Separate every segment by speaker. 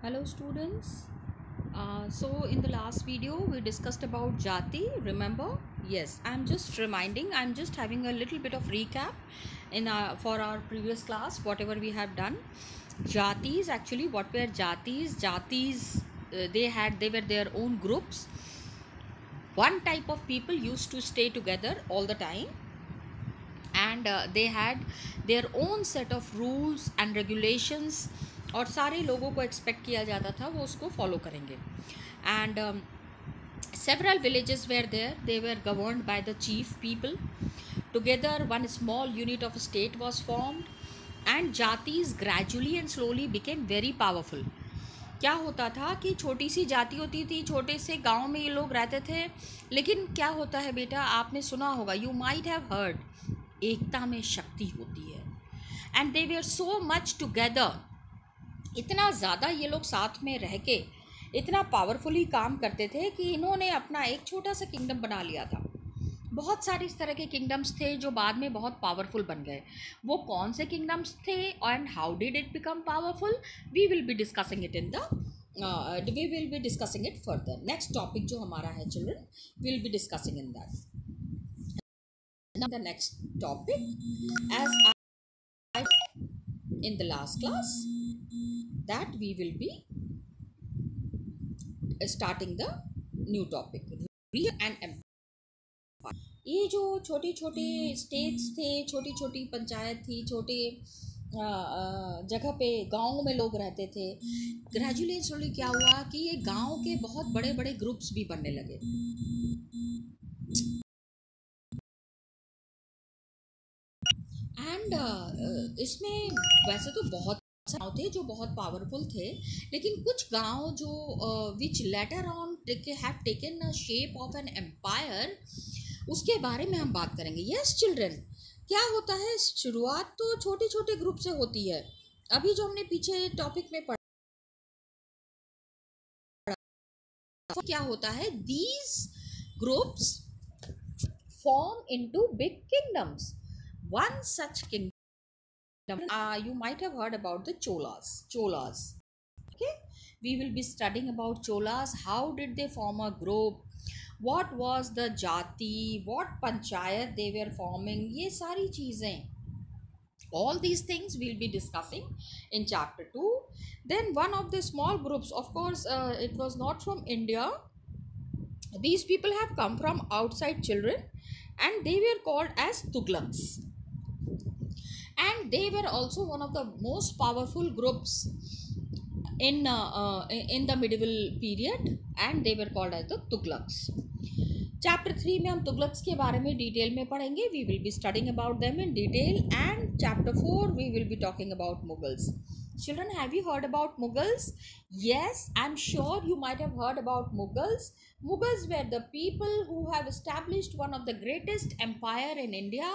Speaker 1: Hello students. So in the last video we discussed about Jati. Remember? Yes, I'm just having a little bit of recap in for our previous class, whatever we have done. Jatis, actually, what were Jatis? Jatis, they were their own groups. One type of people used to stay together all the time, and they had their own set of rules and regulations, और सारे लोगों को expect किया जाता था वो उसको follow करेंगे. And several villages were there. They were governed by the chief people. Together one small unit of a state was formed, and jatis gradually and slowly became very powerful. क्या होता था कि छोटी सी जाति होती थी, छोटे से गांव में ये लोग रहते थे, लेकिन क्या होता है बेटा, आपने सुना होगा, यू माइट हैव हर्ड, एकता में शक्ति होती है. And they were so much together, इतना ज़्यादा ये लोग साथ में रह के इतना पावरफुली काम करते थे कि इन्होंने अपना एक छोटा सा किंगडम बना लिया था. बहुत सारे इस तरह के किंगडम्स थे जो बाद में बहुत पावरफुल बन गए. वो कौन से किंगडम्स थे and how did it become powerful, we will be discussing it further. Next topic जो हमारा है children, will be discussing in that. The next topic, as I in the last class, that we will be starting the new topic, region and empire. ये जो छोटे छोटे states थे, छोटी छोटी पंचायत थी, छोटे जगह पे गाँव में लोग रहते थे, ग्रेजुअली स्लोली क्या हुआ कि ये गाँव के बहुत बड़े बड़े ग्रुप्स भी बनने लगे. एंड इसमें वैसे तो बहुत गाँव थे जो बहुत पावरफुल थे, लेकिन कुछ गांव जो which later on have taken a shape of an empire, उसके बारे में हम बात करेंगे. यस चिल्ड्रन, क्या होता है, शुरुआत तो छोटे छोटे ग्रुप से होती है. अभी जो हमने पीछे टॉपिक में पढ़ा, क्या होता है, these groups form into big kingdoms. One such kingdom, you might have heard about the cholas. Okay, we will be studying about cholas. How did they form a group, what was the jati, what panchayat they were forming, ये सारी चीजें, all these things we'll be discussing in chapter 2. Then one of the small groups, of course, it was not from India. These people have come from outside children, and they were called as Tughlaqs. And they were also one of the most powerful groups in the medieval period, and they were called as the Tughlaqs. Chapter 3 में हम तुगलक्स के बारे में detail में पढ़ेंगे. We will be studying about them in detail. And chapter 4 we will be talking about Mughals. Children, have you heard about Mughals? Yes, I'm sure you might have heard about Mughals. Mughals were the people who have established one of the greatest empire in India,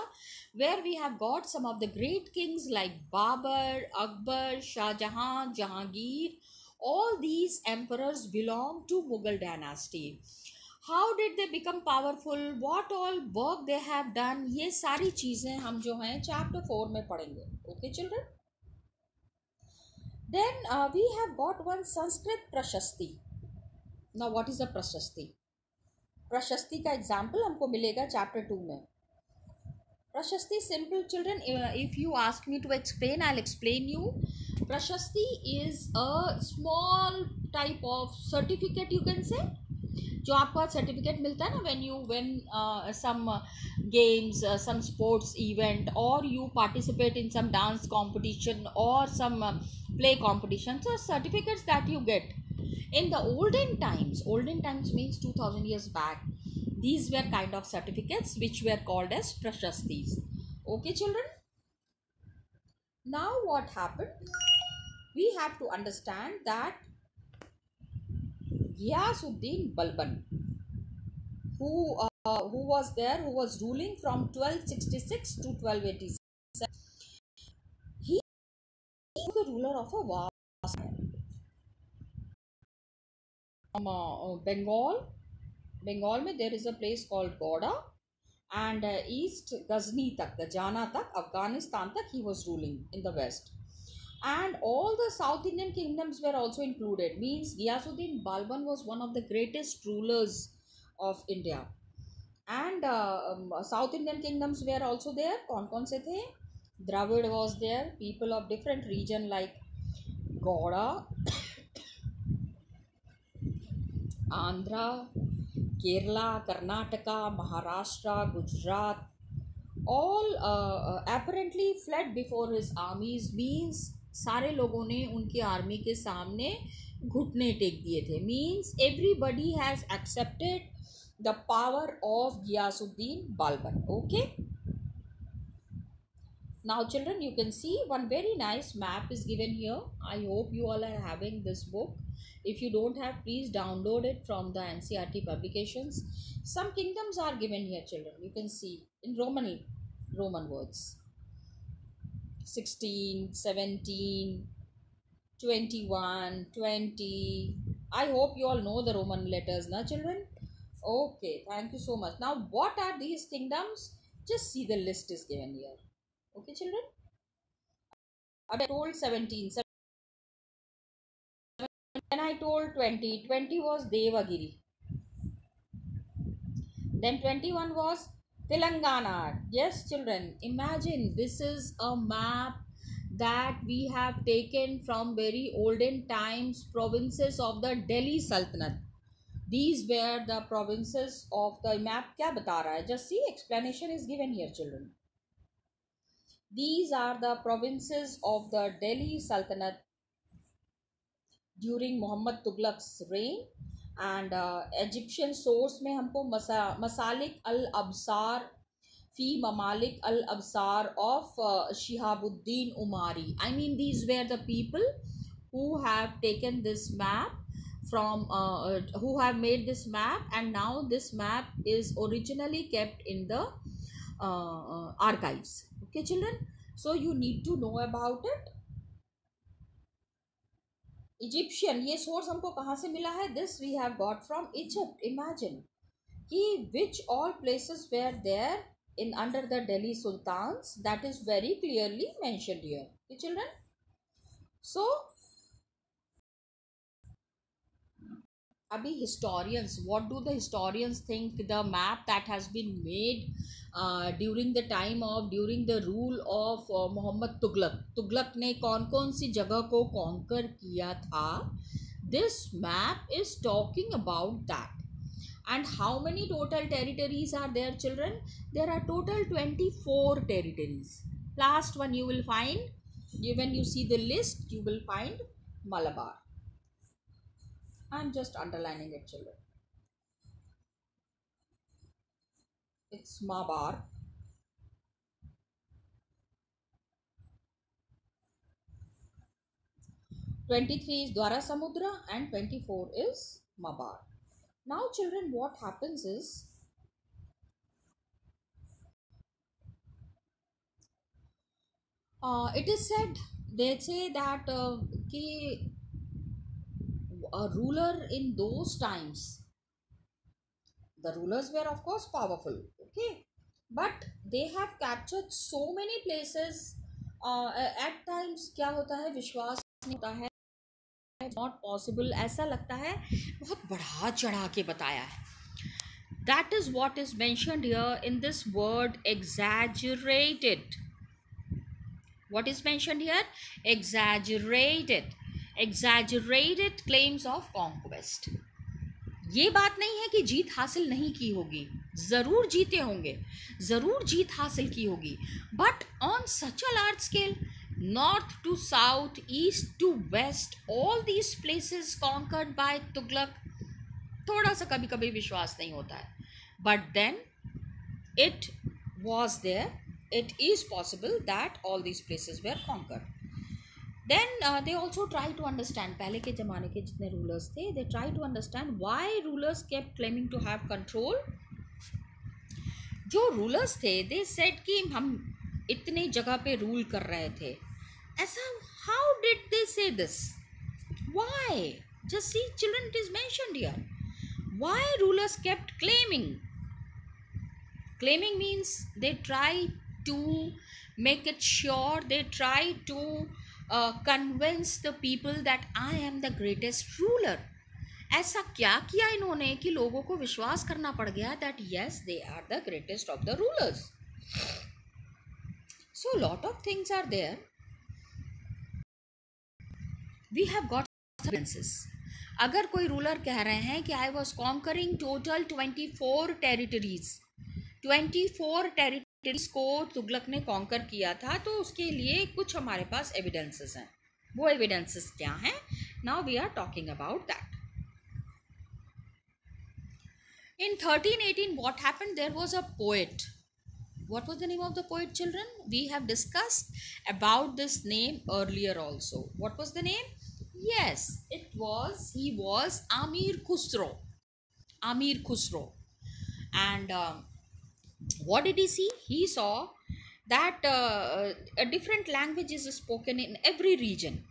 Speaker 1: where we have got some of the great kings like Babur, Akbar, Shah Jahan, Jahangir. All these emperors belong to Mughal dynasty. How did they become powerful, what all work they have done, ये सारी चीज़ें हम जो हैं chapter 4 में पढ़ेंगे. Okay children? Then we have got one Sanskrit Prashasti. Now what is a Prashasti? Prashasti का example हमको मिलेगा chapter 2 में. Prashasti simple children, if you ask me to explain, I'll explain you. Prashasti is a small type of certificate, you can say, जो आपको certificate मिलता है ना when you some games, some sports event, और you participate in some dance competition और some play competition. So certificates that you get in the olden times means 2000 years back, these were kind of certificates which were called as prashastis. Okay children, now what happened, we have to understand that Ghiyasuddin Balban, who was there, who was ruling from 1266 to 1287, he was the ruler of a vast Bengal में there is a place called Goda, and east Ghazni tak, Gajana tak, Afghanistan tak he was ruling in the west. and all the South Indian kingdoms were also included. Means Ghiyasuddin Balban was one of the greatest rulers of India. And South Indian kingdoms were also there. कौन से थे? Dravid was there. People of different region like Gauda, Andhra, Kerala, Karnataka, Maharashtra, Gujarat, all apparently fled before his armies. Means सारे लोगों ने उनकी army के सामने घुटने टेक दिए थे. Means everybody has accepted the power of Ghiyasuddin Balban. Okay. Now children, you can see one very nice map is given here. I hope you all are having this book. If you don't have, please download it from the NCERT publications. Some kingdoms are given here children. You can see in Roman words. 16, 17, 21, 20. I hope you all know the Roman letters, na children? Okay, thank you so much. Now what are these kingdoms? Just see the list is given here. Okay children? I told 17. Then I told 20. 20 was Devagiri. Then 21 was Telangana. Yes children, imagine this is a map that we have taken from very olden times, provinces of the Delhi Sultanate. These were the provinces of the map. क्या बता रहा है? Just see, explanation is given here children. These are the provinces of the Delhi Sultanate during Muhammad Tughlaq's reign. And Egyptian source में हमको मसालिक अल अबसार फी ममालिक अल अबसार of Shihabuddin Umari. I mean, these were the people who have taken this map from who have made this map, and now this map is originally kept in the archives. Okay children, so you need to know about it. Egyptian, ये source हमको कहाँ से मिला है? This we have got from Egypt. Imagine कि which all places where there in under the Delhi sultans, that is very clearly mentioned here children. So अभी historians, what do the historians think the map that has been made during the rule of Mohammad Tughlaq ने कौन कौन सी जगह को conquer किया था? This map is talking about that. And how many total territories are there children? There are total 24 territories. Last one you will find, when you see the list, you will find Malabar. I'm just underlining it children. It's Mabar. (23) is Dwara Samudra and 24 is Mabar. Now children, what happens is it is said, they say that a ruler in those times, the rulers were of course powerful, okay, but they have captured so many places. At times क्या होता है, विश्वास नहीं होता है, not possible, ऐसा लगता है बहुत बढ़ा चढ़ा के बताया है. That is what is mentioned here in this word exaggerated. What is mentioned here? Exaggerated. Exaggerated claims of conquest. ये बात नहीं है कि जीत हासिल नहीं की होगी, ज़रूर जीते होंगे, ज़रूर जीत हासिल की होगी, but on such a large scale, north to south, east to west, all these places conquered by Tughlaq, थोड़ा सा कभी कभी विश्वास नहीं होता है, but then it was there, it is possible that all these places were conquered. Then they also try to understand, पहले के ज़माने के जितने rulers थे, they try to understand why rulers kept claiming to have control. जो rulers थे, they said कि हम इतने जगह पे रूल कर रहे थे, ऐसा, how did they say this? Why? Just see children, it is mentioned here. Why rulers kept claiming? Claiming means they try to make it sure, they try to convince the people that I am the greatest ruler. ऐसा क्या किया इन्होंने कि लोगों को विश्वास करना पड़ गया that yes, they are the greatest of the rulers. So lot of things are there. We have got evidences. अगर कोई रूलर कह रहे हैं कि I was conquering total 24 territories, 24 territories को तुगलक ने कॉन्कर किया था, तो उसके लिए कुछ हमारे पास एविडेंसेस हैं. वो एविडेंसेस क्या हैं? Now we are talking about that. In 1318, what happened? There was a poet. What was the name of the poet, children? We have discussed about this name earlier also. What was the name? Yes, he was Amir Khusro. Amir Khusro. And what did he see? He saw that a different language is spoken in every region.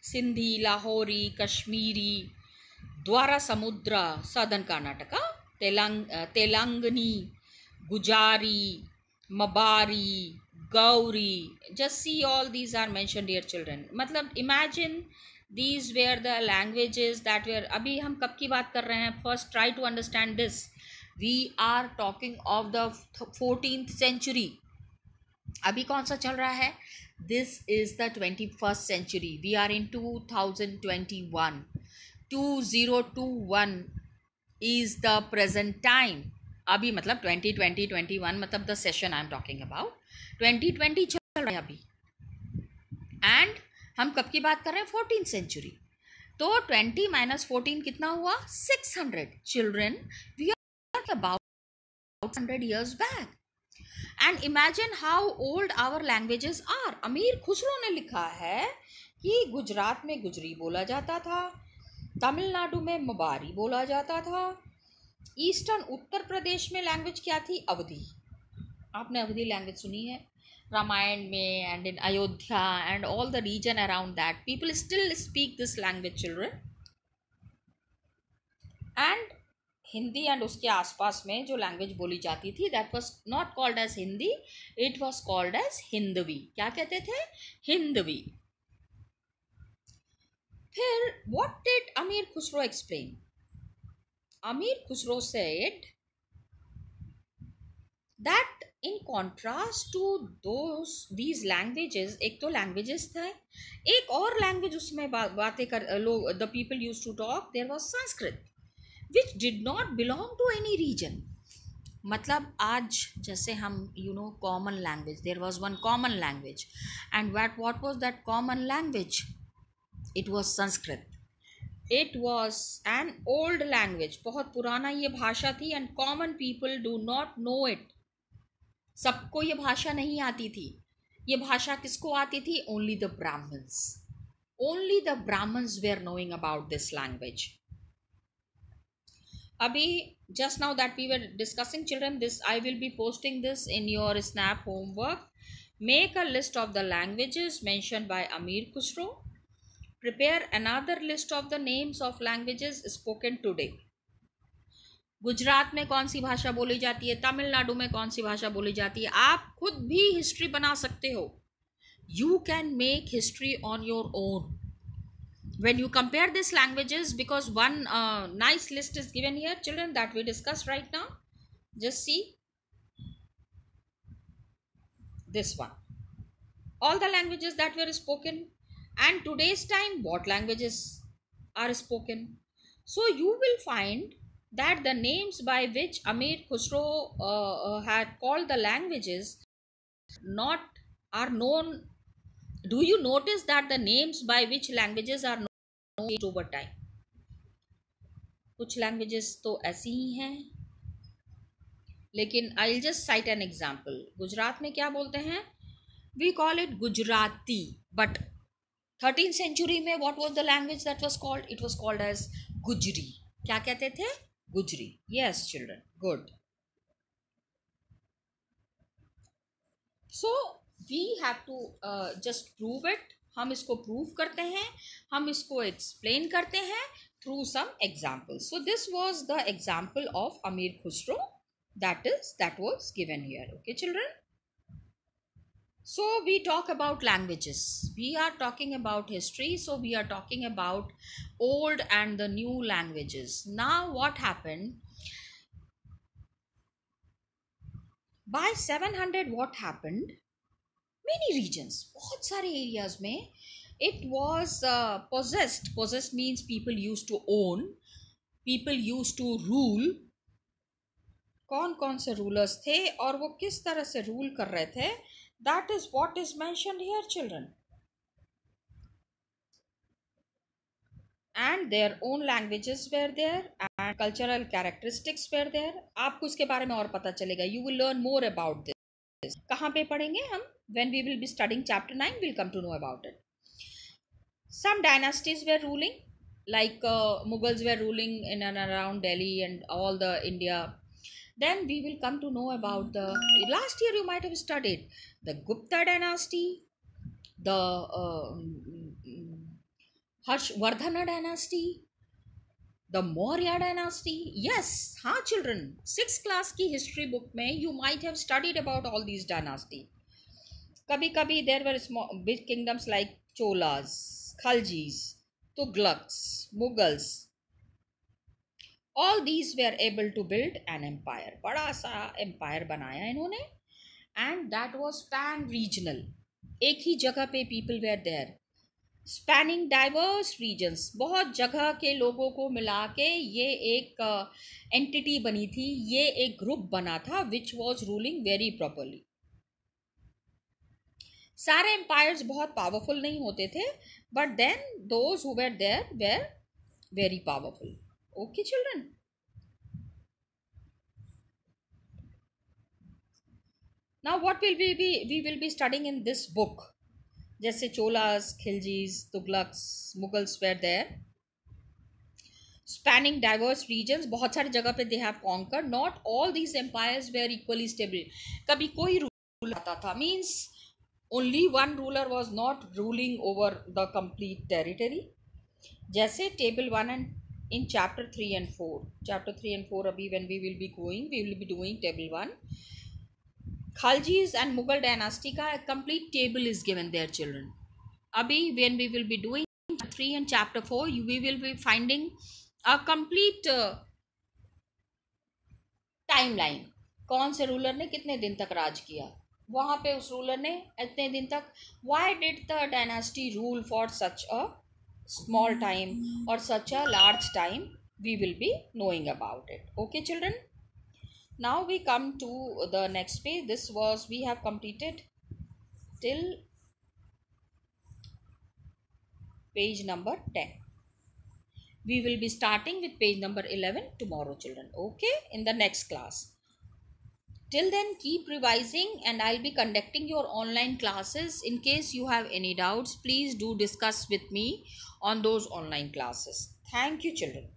Speaker 1: Sindhi, Lahori, Kashmiri, Dwara Samudra, Southern Karnataka, Telangani, Gujari, Mabari, Gauri. Just see, all these are mentioned here, children. Matlab, imagine these were the languages that were. Abhi hum kab ki baat kar rahe hain? First, try to understand this. We are talking of the 14th century. अभी कौन सा चल रहा है? This is the 21st century. We are in 2021. 2021 is the present time. अभी मतलब 2020 21 मतलब the session I am talking about. 2020 चल रहा है अभी. And हम कब की बात कर रहे हैं? 14th century. तो 20 minus 14 कितना हुआ? 600. Children, we are about 100 years back. And imagine how old our languages are. अमीर खुसरो ने लिखा है कि गुजरात में गुजरी बोला जाता था, तमिलनाडु में मबारी बोला जाता था, ईस्टर्न उत्तर प्रदेश में लैंग्वेज क्या थी? अवधी. आपने अवधी लैंग्वेज सुनी है रामायण में, and in Ayodhya and all the region around that people still speak this language, children. And Hindi and उसके आसपास में जो लैंग्वेज बोली जाती थी, that was not called as Hindi, it was called as Hindvi. क्या कहते थे? हिंदवी. फिर व्हाट डिड अमीर खुसरो एक्सप्लेन? अमीर Khusro said that in contrast to these languages, एक तो languages थे, एक और language उसमें बातें कर लोग, the people used to talk, there was Sanskrit which did not belong to any region. मतलब आज जैसे हम common language, there was one common language, and what was that common language? It was Sanskrit. It was an old language, बहुत पुराना ये भाषा थी, and common people do not know it. सबको ये भाषा नहीं आती थी. ये भाषा किसको आती थी? Only the Brahmins. Only the Brahmins were knowing about this language. अभी just now that we were discussing, children, this I will be posting this in your snap homework. Make a list of the languages mentioned by Amir Khusro. Prepare another list of the names of languages spoken today. Gujarat में कौन सी भाषा बोली जाती है? तमिलनाडु में कौन सी भाषा बोली जाती है? आप खुद भी हिस्ट्री बना सकते हो. You can make history on your own when you compare these languages, because one nice list is given here, children, that we discussed right now. Just see this one, all the languages that were spoken, and today's time what languages are spoken. So you will find that the names by which Amir Khusro had called the languages not are known. Do you notice that the names by which languages are known over time? कुछ languages तो ऐसी ही हैं, लेकिन I'll just cite an example. Gujarat में क्या बोलते हैं? We call it Gujarati, but 13th century में what was the language that was called? It was called as Gujri. क्या कहते थे? Gujri. Yes, children. Good. So we have to just prove it. हम इसको prove करते हैं, हम इसको explain करते हैं through some examples. So this was the example of Amir Khusro that was given here. Okay, children. So we talk about languages. We are talking about history. So we are talking about old and the new languages. Now what happened? By 700 what happened? Many regions, बहुत सारे areas में it was possessed means people used to own, people used to rule. कौन कौन से rulers थे और वो किस तरह से रूल कर रहे थे, that is what is mentioned here, children. And their own languages were there and cultural characteristics were there. आपको इसके बारे में और पता चलेगा. You will learn more about this. कहाँ पे पढ़ेंगे हम? When we will be studying chapter 9, we'll come to know about it. Some dynasties were ruling, like Mughals were ruling in and around Delhi and all the India. Then we will come to know about the last year you might have studied the Gupta dynasty, the Harshvardhana dynasty, the Maurya dynasty. Yes, हाँ children, 6th class की history book में you might have studied about all these dynasty. कभी कभी there were small big kingdoms like Cholas, Khaljis, Tughlaqs, Mughals. All these were able to build an empire. बड़ा सा empire बनाया इन्होंने, and that was pan regional. एक ही जगह पे people were there. Spanning diverse regions. बहुत जगह के लोगों को मिला के ये एक entity बनी थी, ये एक group बना था which was ruling very properly. सारे empires बहुत powerful नहीं होते थे, but then those who were there were very powerful. Okay children. Now what will we will be studying in this book? जैसे Cholas, Khiljis, Tughlaqs, Mughals were there. Spanning diverse regions, बहुत सारी जगह पे they have conquered. Not all these empires were equally stable. कभी कोई rule आता था, means only one ruler was not ruling over the complete territory. जैसे table 1 and in chapter 3 and 4. Chapter 3 and 4 अभी when we will be going, we will be doing table 1. Khaljis and Mughal dynasty का a complete table is given there, children. Abhi when we will be doing chapter 3 and chapter 4, we will be finding a complete timeline. कौन से ruler ने कितने दिन तक राज किया, वहाँ पे उस रूलर ने इतने दिन तक. Why did the dynasty rule for such a small time or such a large time? We will be knowing about it. Okay, children. Now we come to the next page. This was we have completed till page number 10. We will be starting with page number 11 tomorrow, children. Okay, in the next class. Till then, keep revising and I'll be conducting your online classes. In case you have any doubts, please do discuss with me on those online classes. Thank you, children.